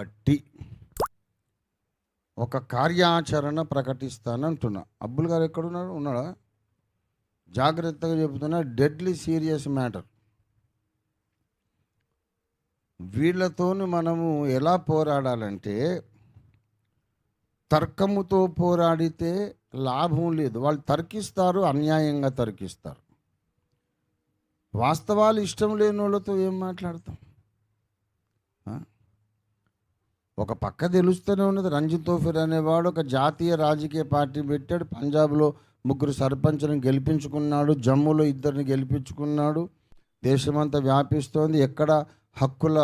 బట్టి ఒక కార్యాచరణ ప్రకటిస్తానంటున్నా. అబ్బుల్ గారు ఎక్కడున్నారు? ఉన్నాడా? జాగ్రత్తగా చెబుతున్నా, డెడ్లీ సీరియస్ మ్యాటర్. వీళ్ళతోని మనము ఎలా పోరాడాలంటే, తర్కముతో పోరాడితే లాభం లేదు. వాళ్ళు తర్కిస్తారు, అన్యాయంగా తర్కిస్తారు. వాస్తవాలు ఇష్టం లేని వాళ్ళతో ఏం మాట్లాడతాం? ఒక పక్క తెలుస్తూనే ఉన్నది. రంజిత్ తోఫిర్ అనేవాడు ఒక జాతీయ రాజకీయ పార్టీ పెట్టాడు. పంజాబ్లో 3 సర్పంచ్లను గెలిపించుకున్నాడు, జమ్మూలో 2 గెలిపించుకున్నాడు. దేశమంతా వ్యాపిస్తోంది. ఎక్కడ హక్కుల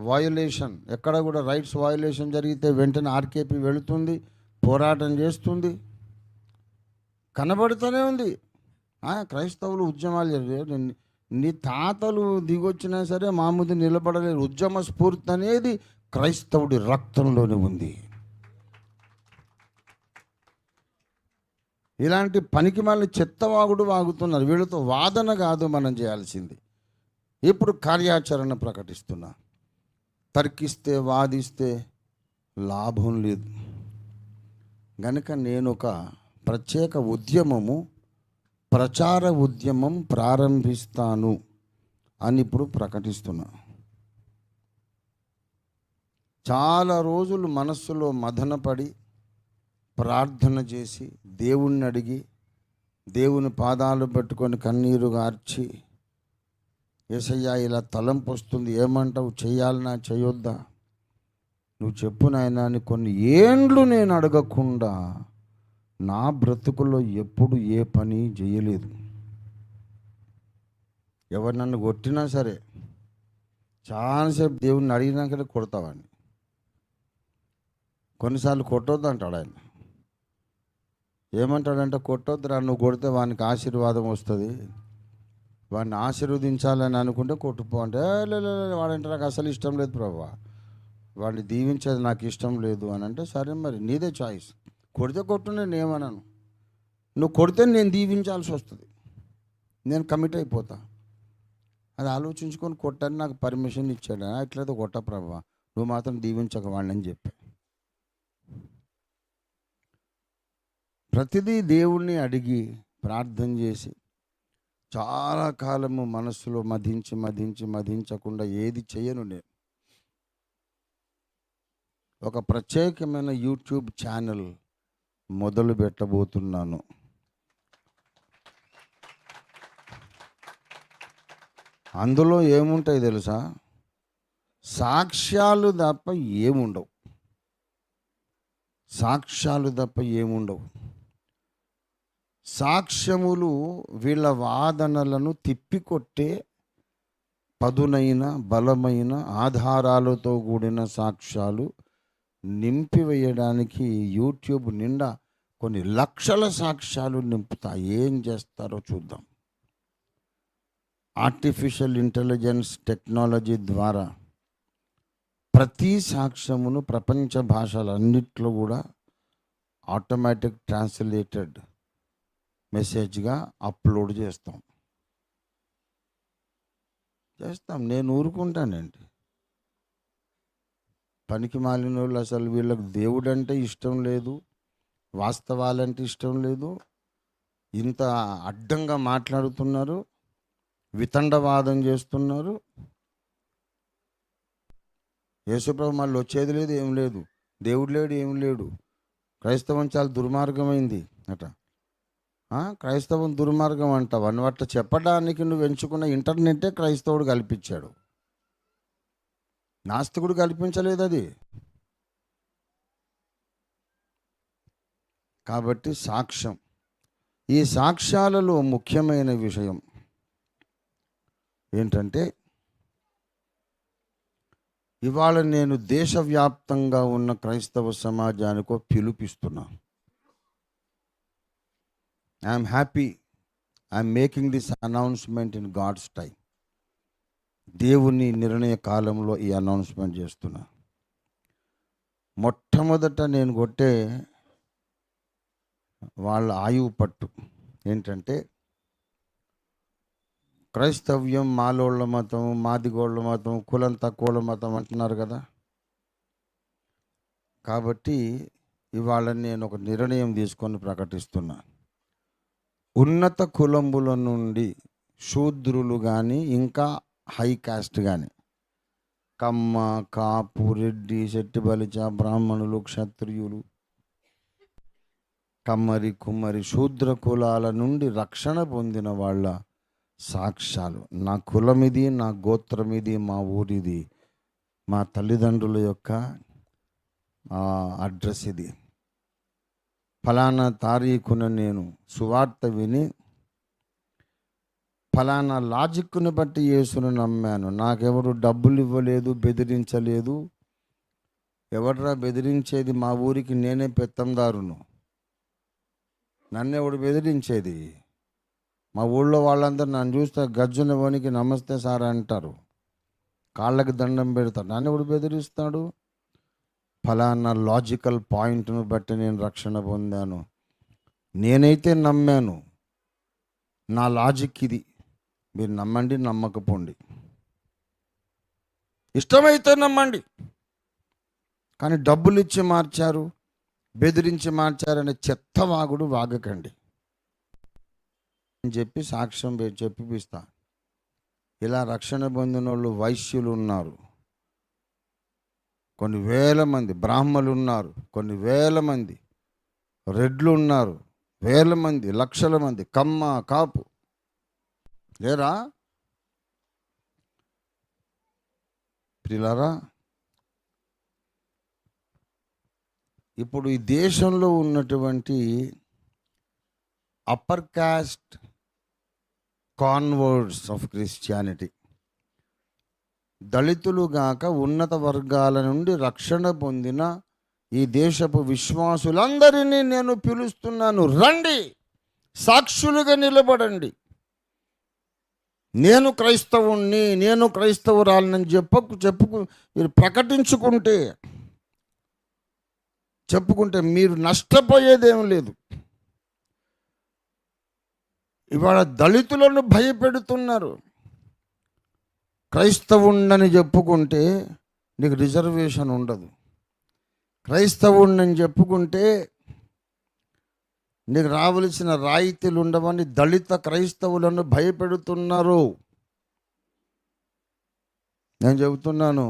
వయోలేషన్, ఎక్కడ కూడా రైట్స్ వయోలేషన్ జరిగితే వెంటనే ఆర్కేపీ వెళుతుంది, పోరాటం చేస్తుంది, కనబడుతూనే ఉంది. క్రైస్తవులు ఉద్యమాలు జరిగారు. నీ తాతలు దిగొచ్చినా సరే మా ముందు నిలబడలేరు. ఉద్యమ స్ఫూర్తి అనేది క్రైస్తవుడి రక్తంలోనే ఉంది. ఇలాంటి పనికి మళ్ళీ చెత్తవాగుడు వాగుతున్నారు. వీళ్ళతో వాదన కాదు మనం చేయాల్సింది. ఇప్పుడు కార్యాచరణ ప్రకటిస్తున్నా. తర్కిస్తే వాదిస్తే లాభం లేదు గనుక నేను ఒక ప్రత్యేక ఉద్యమము, ప్రచార ఉద్యమం ప్రారంభిస్తాను అని ఇప్పుడు ప్రకటిస్తున్నా. చాలా రోజులు మనస్సులో మదనపడి ప్రార్థన చేసి దేవుణ్ణి అడిగి దేవుని పాదాలు పట్టుకొని కన్నీరు గార్చి, యేసయ్యా ఇలా తలంపు వస్తుంది, ఏమంటావు, చేయాలనా చేయొద్దా, నువ్వు చెప్పు నాయనా అని కొన్ని ఏండ్లు నేను అడగకుండా నా బ్రతుకుల్లో ఎప్పుడు ఏ పని చేయలేదు. ఎవరు నన్ను కొట్టినా సరే చాలాసేపు దేవుణ్ణి అడిగినాకనే కొడతావాడిని. కొన్నిసార్లు కొట్టొద్దు అంటాడు ఆయన. ఏమంటాడంటే, కొట్టొద్దురా, నువ్వు కొడితే వానికి ఆశీర్వాదం వస్తుంది, వాడిని ఆశీర్వదించాలని అనుకుంటే కొట్టుపో అంటే, వాడంటే నాకు అసలు ఇష్టం లేదు ప్రభువా, వాడిని దీవించేది నాకు ఇష్టం లేదు అని అంటే, సరే మరి నీదే చాయిస్, కొడితే కొట్టు, నేను ఏమన్నాను. నువ్వు కొడితే నేను దీవించాల్సి వస్తుంది, నేను కమిట్ అయిపోతా. అది ఆలోచించుకొని కొట్టని నాకు పర్మిషన్ ఇచ్చాడు. ఎట్లయితే కొట్ట ప్రభువా, నువ్వు మాత్రం దీవించక వాడిని అని చెప్పి ప్రతిదీ దేవుణ్ణి అడిగి ప్రార్థన చేసి చాలా కాలము మనస్సులో మధించకుండా ఏది చేయను. నేను ఒక ప్రత్యేకమైన యూట్యూబ్ ఛానల్ మొదలు పెట్టబోతున్నాను. అందులో ఏముంటాయి తెలుసా? సాక్ష్యాలు తప్ప ఏముండవు. సాక్ష్యాలు తప్ప ఏముండవు. సాక్ష్యములు వీళ్ళ వాదనలను తిప్పికొట్టే పదునైన బలమైన ఆధారాలతో కూడిన సాక్ష్యాలు నింపివేయడానికి యూట్యూబ్ నిండా కొన్ని లక్షల సాక్ష్యాలు నింపుతా. ఏం చేస్తారో చూద్దాం. ఆర్టిఫిషియల్ ఇంటెలిజెన్స్ టెక్నాలజీ ద్వారా ప్రతి సాక్ష్యమును ప్రపంచ భాషలన్నిట్లో కూడా ఆటోమేటిక్ ట్రాన్స్లేటెడ్ మెసేజ్గా అప్లోడ్ చేస్తాం. నేను ఊరుకుంటానండి. పనికి మాలిన వాళ్ళు, అసలు వీళ్ళకి దేవుడు అంటే ఇష్టం లేదు, వాస్తవాలంటే ఇష్టం లేదు, ఇంత అడ్డంగా మాట్లాడుతున్నారు, వితండవాదం చేస్తున్నారు. యేసుప్రభు మళ్ళీ వచ్చేది లేదు, ఏం లేదు, దేవుడు లేడు, ఏం లేడు, క్రైస్తవం చాలా దుర్మార్గమైంది అట. క్రైస్తవం దుర్మార్గం అంటావు అని అట్లా చెప్పడానికి నువ్వు ఎంచుకున్న ఇంటర్నెట్టే క్రైస్తవుడు కల్పించాడు, నాస్తికుడు కల్పించలేదు అది. కాబట్టి సాక్ష్యం, ఈ సాక్ష్యాలలో ముఖ్యమైన విషయం ఏంటంటే, ఇవాళ నేను దేశవ్యాప్తంగా ఉన్న క్రైస్తవ సమాజానికి పిలుపిస్తున్నా. I'm happy, I'm making this announcement in God's time. దేవుని నిర్ణయ కాలంలో ఈ అనౌన్స్మెంట్ చేస్తున్నా. మొట్టమొదట నేను కొట్టే వాళ్ళ ఆయువు పట్టు ఏంటంటే, క్రైస్తవ్యం మాలోళ్ళ మతం, మాదిగోళ్ళ మతం, కులం తక్కువల మతం అంటున్నారు కదా. కాబట్టి ఇవాళ నేను ఒక నిర్ణయం తీసుకొని ప్రకటిస్తున్నా. ఉన్నత కులముల నుండి శూద్రులు కానీ, ఇంకా హై కాస్ట్ కానీ, కమ్మ, కాపు, రెడ్డి, శెట్టి బలిజ, బ్రాహ్మణులు, క్షత్రియులు, కమ్మరి, కుమ్మరి, శూద్ర కులాల నుండి రక్షణ పొందిన వాళ్ళ సాక్ష్యాలు, నా కులమిది, నా గోత్రమిది, మా ఊరిది, మా తల్లిదండ్రుల యొక్క అడ్రస్ ఇది, ఫలానా తారీఖున నేను సువార్త విని ఫలానా లాజిక్ను బట్టి యేసును నమ్మాను, నాకెవరు డబ్బులు ఇవ్వలేదు, బెదిరించలేదు. ఎవడరా బెదిరించేది? మా ఊరికి నేనే పెత్తందారును, నన్నెవడు బెదిరించేది? మా ఊళ్ళో వాళ్ళందరూ నన్ను చూస్తే గజ్జున వనికి నమస్తే సార్ అంటారు, కాళ్ళకి దండం పెడతారు. నన్నెవడు బెదిరిస్తాడు? ఫలానా లాజికల్ పాయింట్ను బట్టి నేను రక్షణ పొందాను, నేనైతే నమ్మాను, నా లాజిక్ ఇది. మీరు నమ్మండి, నమ్మకపోండి, ఇష్టమైతే నమ్మండి. కానీ డబ్బులు ఇచ్చి మార్చారు, బెదిరించి మార్చారనే చెత్తవాగుడు వాగకండి అని చెప్పి సాక్ష్యం చెప్పిస్తా. ఇలా రక్షణ పొందిన వాళ్ళు వైశ్యులు ఉన్నారు, కొన్ని వేల మంది బ్రాహ్మలు ఉన్నారు, కొన్ని వేల మంది రెడ్లు ఉన్నారు, వేల మంది, లక్షల మంది కమ్మ, కాపు లేరా? ప్రియులారా, ఇప్పుడు ఈ దేశంలో ఉన్నటువంటి upper caste converts of Christianity, దళితులు గాక ఉన్నత వర్గాల నుండి రక్షణ పొందిన ఈ దేశపు విశ్వాసులందరినీ నేను పిలుస్తున్నాను, రండి, సాక్షులుగా నిలబడండి. నేను క్రైస్తవుణ్ణి, నేను క్రైస్తవురాలని చెప్పుకు మీరు చెప్పుకుంటే మీరు నష్టపోయేదేం లేదు. ఇవాళ దళితులను భయపెడుతున్నారు. క్రైస్తవుణ్ణని చెప్పుకుంటే నీకు రిజర్వేషన్ ఉండదు, క్రైస్తవుణ్ణని చెప్పుకుంటే నీకు రావలసిన రాయితీలు ఉండవని దళిత క్రైస్తవులను భయపెడుతున్నారు. నేను చెబుతున్నాను,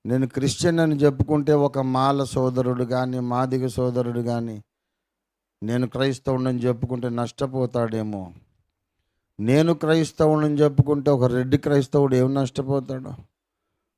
నేను క్రిస్టియన్ అని చెప్పుకుంటే ఒక మాల సోదరుడు కానీ, మాదిగ సోదరుడు కానీ నేను క్రైస్తవుడని చెప్పుకుంటే నష్టపోతాడేమో. నేను క్రైస్తవుడని చెప్పుకుంటే ఒక రెడ్డి క్రైస్తవుడు ఏమి నష్టపోతాడు,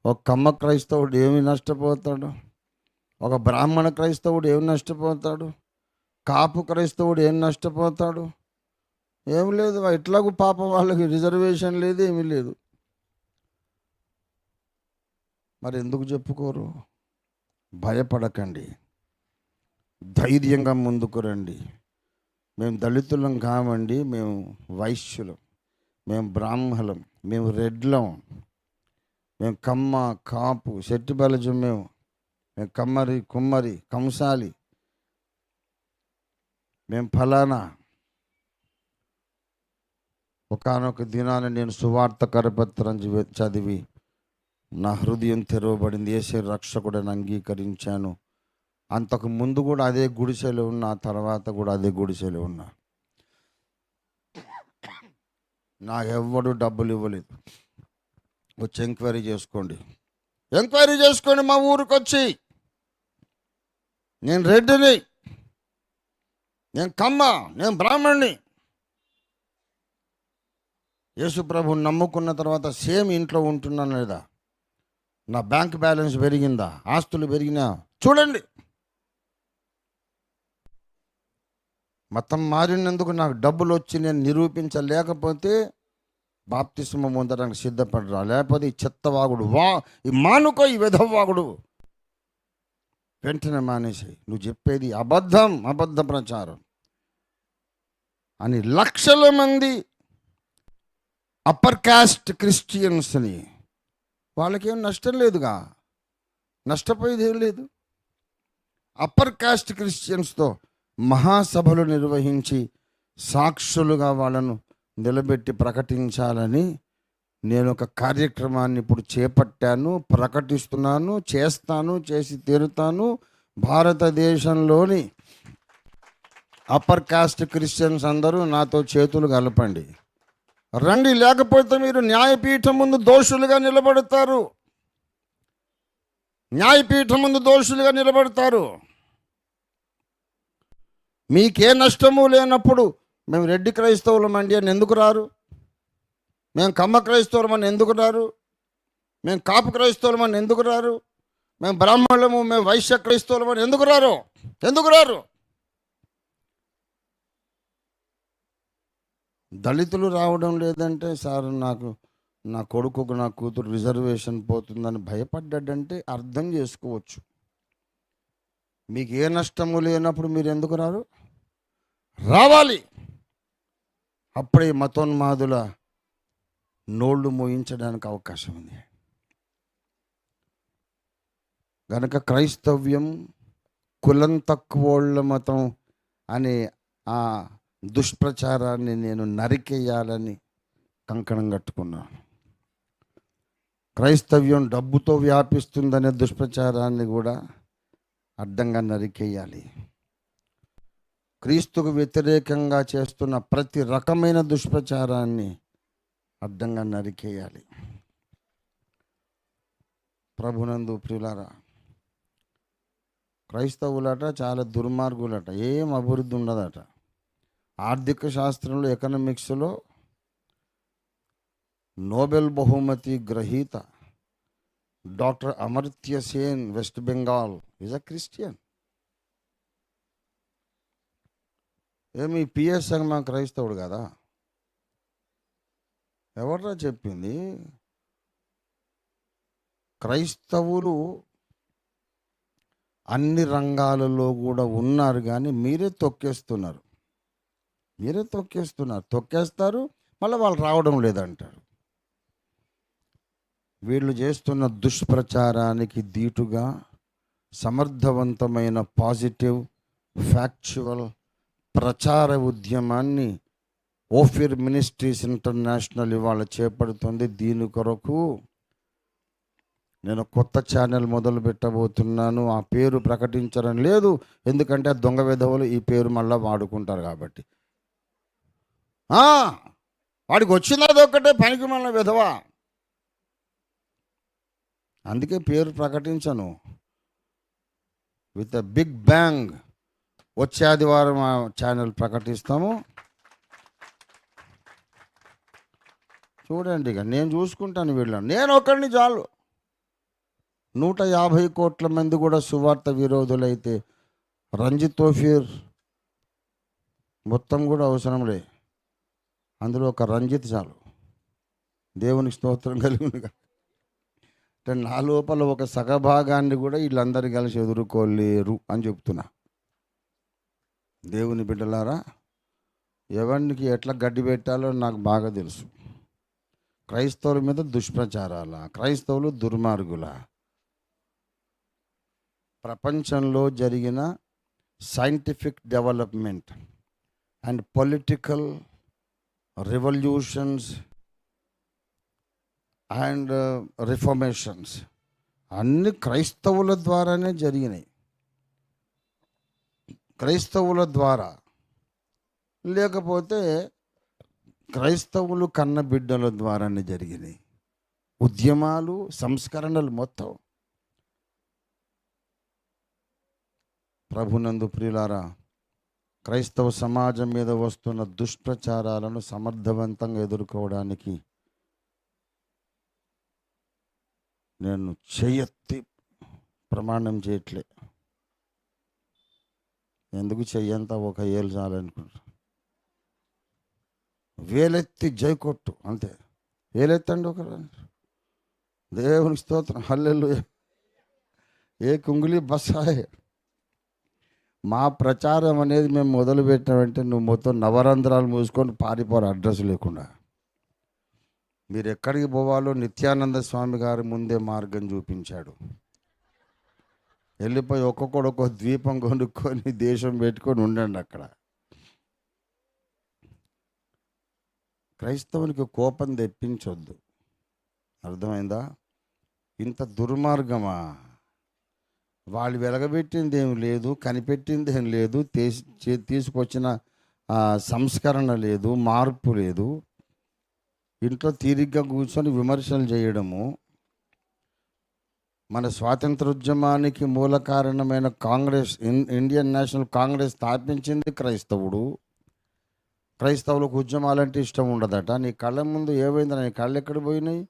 ఒక కమ్మ క్రైస్తవుడు ఏమి నష్టపోతాడు, ఒక బ్రాహ్మణ క్రైస్తవుడు ఏమి నష్టపోతాడు, కాపు క్రైస్తవుడు ఏం నష్టపోతాడు? ఏమి లేదు. ఎట్లాగూ పాపం వాళ్ళకి రిజర్వేషన్ లేదు, ఏమీ లేదు. మరి ఎందుకు చెప్పుకోరు? భయపడకండి, ధైర్యంగా ముందుకు రండి. మేము దళితులం కావండి, మేము వైశ్యులం, మేము బ్రాహ్మణులం, మేము రెడ్లం, మేము కమ్మ, కాపు, శెట్టి బలజం, మేము కమ్మరి, కుమ్మరి, కంసాలి, మేము ఫలానా. ఒకానొక దినాన నేను సువార్త కరపత్రం చదివి నా హృదయం తెరవబడింది, యేసే రక్షకుడని అంగీకరించాను. అంతకు ముందు కూడా అదే గుడిసెలో ఉన్నా, తర్వాత కూడా అదే గుడిసెలో ఉన్నా. నాకెవ్వడు డబ్బులు ఇవ్వలేదు. వచ్చి ఎంక్వైరీ చేసుకోండి మా ఊరికి వచ్చి. నేను రెడ్డిని, నేను కమ్మ, నేను బ్రాహ్మణ్ణి. యేసు ప్రభుని నమ్ముకున్న తర్వాత సేమ్ ఇంట్లో ఉంటున్నాను లేదా? నా బ్యాంక్ బ్యాలెన్స్ పెరిగిందా? ఆస్తులు పెరిగినా? చూడండి. మతం మారినందుకు నాకు డబ్బులు వచ్చి నేను నిరూపించలేకపోతే బాప్తిస్మ పొందడానికి సిద్ధపడరా. లేకపోతే ఈ చెత్తవాగుడు ఈ మానుకో, ఈ విధవాగుడు వెంటనే మానేసి, నువ్వు చెప్పేది అబద్ధ ప్రచారం అని లక్షల మంది అప్పర్ కాస్ట్ క్రిస్టియన్స్ని, వాళ్ళకేం నష్టం లేదుగా, నష్టపోయేది ఏం లేదు. అప్పర్ కాస్ట్ క్రిస్టియన్స్తో మహాసభలు నిర్వహించి సాక్షులుగా వాళ్ళను నిలబెట్టి ప్రకటించాలని నేను ఒక కార్యక్రమాన్ని ఇప్పుడు చేపట్టాను, ప్రకటిస్తున్నాను, చేస్తాను, చేసి తీరుతాను. భారతదేశంలోని అప్పర్ కాస్ట్ క్రిస్టియన్స్ అందరూ నాతో చేతులు కలపండి, రండి. లేకపోతే మీరు న్యాయపీఠం ముందు దోషులుగా నిలబడతారు. న్యాయపీఠం ముందు దోషులుగా నిలబడతారు. మీకే నష్టము లేనప్పుడు మేము రెడ్డి క్రైస్తవులమండి అని ఎందుకు రారు? మేము కమ్మ క్రైస్తవులమని ఎందుకు రారు? మేము కాపు క్రైస్తవులమని ఎందుకు రారు? మేము బ్రాహ్మణులము, మేము వైశ్య క్రైస్తవులమని ఎందుకు రారు? ఎందుకు రారు? దళితులు రావడం లేదంటే, సార్ నాకు నా కొడుకుకు నా కూతురు రిజర్వేషన్ పోతుందని భయపడ్డాడంటే అర్థం చేసుకోవచ్చు. మీకు ఏ నష్టము లేనప్పుడు మీరు ఎందుకు రారు? రావాలి. అప్పుడే మతోన్మాదుల నోళ్ళు మోయించడానికి అవకాశం ఉంది. గనక క్రైస్తవ్యం కులం తక్కువోళ్ళ మతం అనే ఆ దుష్ప్రచారాన్ని నేను నరికేయాలని కంకణం కట్టుకున్నాను. క్రైస్తవ్యం డబ్బుతో వ్యాపిస్తుందనే దుష్ప్రచారాన్ని కూడా అడ్డంగా నరికేయాలి. క్రీస్తుకు వ్యతిరేకంగా చేస్తున్న ప్రతి రకమైన దుష్ప్రచారాన్ని అడ్డంగా నరికేయాలి. ప్రభునందు ప్రియులారా, క్రైస్తవులట చాలా దుర్మార్గులట, ఏం అభివృద్ధి ఉండదట. ఆర్థిక శాస్త్రంలో, ఎకనామిక్స్లో నోబెల్ బహుమతి గ్రహీత doctor Amartya Sen, west Bengal, is a Christian. ఏమి పిఎస్ సంగమా క్రైస్తవుడు కదా? ఎవరా చెప్పింది? క్రైస్తవులు అన్ని రంగాలలో కూడా ఉన్నారు, కానీ మీరే తొక్కేస్తున్నారు. తొక్కేస్తారు, మళ్ళీ వాళ్ళు రావడం లేదంటారు. వీళ్ళు చేస్తున్న దుష్ప్రచారానికి దీటుగా సమర్థవంతమైన పాజిటివ్ ఫ్యాక్చువల్ ప్రచార ఉద్యమాన్ని ఓఫిర్ మినిస్ట్రీస్ ఇంటర్నేషనల్ ఇవాళ చేపడుతుంది. దీని కొరకు నేను కొత్త ఛానల్ మొదలు పెట్టబోతున్నాను. ఆ పేరు ప్రకటించడం లేదు, ఎందుకంటే దొంగ విధవులు ఈ పేరు మళ్ళీ వాడుకుంటారు కాబట్టి. వాడికి వచ్చినది ఒక్కటే, పనికి మళ్ళీ విధవా, అందుకే పేరు ప్రకటించను. విత్ ఎ బిగ్ బ్యాంగ్ వచ్చే ఆదివారం ఆ ఛానల్ ప్రకటిస్తాము. చూడండి, ఇక నేను చూసుకుంటాను వీళ్ళని. నేను ఒకరిని చాలు. 150 కోట్ల మంది కూడా సువార్త విరోధులైతే రంజిత్ తోఫీర్ మొత్తం కూడా అవసరం లే, అందులో ఒక రంజిత్ చాలు. దేవునికి స్తోత్రం కలిగినగా. అంటే నా లోపల ఒక సగభాగాన్ని కూడా వీళ్ళందరూ కలిసి ఎదుర్కోలేరు అని చెప్తున్నా. దేవుని బిడ్డలారా, ఎవరికి ఎట్లా గడ్డి పెట్టాలో నాకు బాగా తెలుసు. క్రైస్తవుల మీద దుష్ప్రచారాల, క్రైస్తవులు దుర్మార్గుల. ప్రపంచంలో జరిగిన scientific development and political revolutions and reformations అన్ని క్రైస్తవుల ద్వారానే జరిగినాయి. క్రైస్తవుల ద్వారా, లేకపోతే క్రైస్తవులు కన్న బిడ్డల ద్వారానే జరిగినాయి. ఉద్యమాలు, సంస్కరణలు మొత్తం. ప్రభునందు ప్రియులారా, క్రైస్తవ సమాజం మీద వస్తున్న దుష్ప్రచారాలను సమర్థవంతంగా ఎదుర్కోవడానికి నేను చెయ్యెత్తి ప్రమాణం చేయట్లే. ఎందుకు చెయ్యంతా ఒక ఏళ్ళు చాలనుకుంటా. వేలెత్తి జై కొట్టు అంతే. వేలెత్తండి ఒక. దేవుని స్తోత్రం, హల్లెలూయా. ఏ కుంగులి బస్సాయే. మా ప్రచారం అనేది మేము మొదలు పెట్టామంటే నువ్వు మొత్తం నవరంధ్రాలు మూసుకొని పారిపోరు, అడ్రస్ లేకుండా. మీరు ఎక్కడికి పోవాలో నిత్యానంద స్వామి గారి ముందే మార్గం చూపించాడు. వెళ్ళిపోయి ఒక్కొక్కడు ఒక్కొక్క ద్వీపం కొనుక్కొని దేశం పెట్టుకొని ఉండండి అక్కడ. క్రైస్తవునికి కోపం తెప్పించొద్దు. అర్థమైందా? ఇంత దుర్మార్గమా? వాళ్ళు వెలగబెట్టింది ఏం లేదు, కనిపెట్టింది ఏం లేదు, తీసుకొచ్చిన సంస్కరణ లేదు, మార్పు లేదు. ఇంట్లో తీరిగ్గా కూర్చొని విమర్శలు చేయడము. మన స్వాతంత్రోద్యమానికి మూల కారణమైన కాంగ్రెస్, ఇండియన్ నేషనల్ కాంగ్రెస్ స్థాపించింది క్రైస్తవుడు. క్రైస్తవులకు ఉద్యమాలంటే ఇష్టం ఉండదట. నీ కళ్ళ ముందు ఏమైంది? నీ కళ్ళు ఎక్కడ పోయినాయి?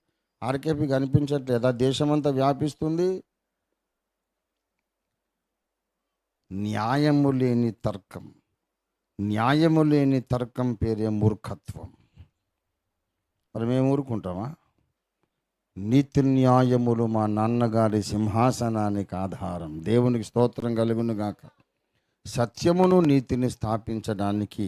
ఆర్కేపీ కనిపించట్లేదా? దేశమంతా వ్యాపిస్తుంది. న్యాయము లేని తర్కం, న్యాయము లేని తర్కం పేరే మూర్ఖత్వం. మరి మేము ఊరుకుంటామా? నీతి న్యాయములు మా నాన్నగారి సింహాసనానికి ఆధారం. దేవునికి స్తోత్రం కలుగును గాక. సత్యమును నీతిని స్థాపించడానికి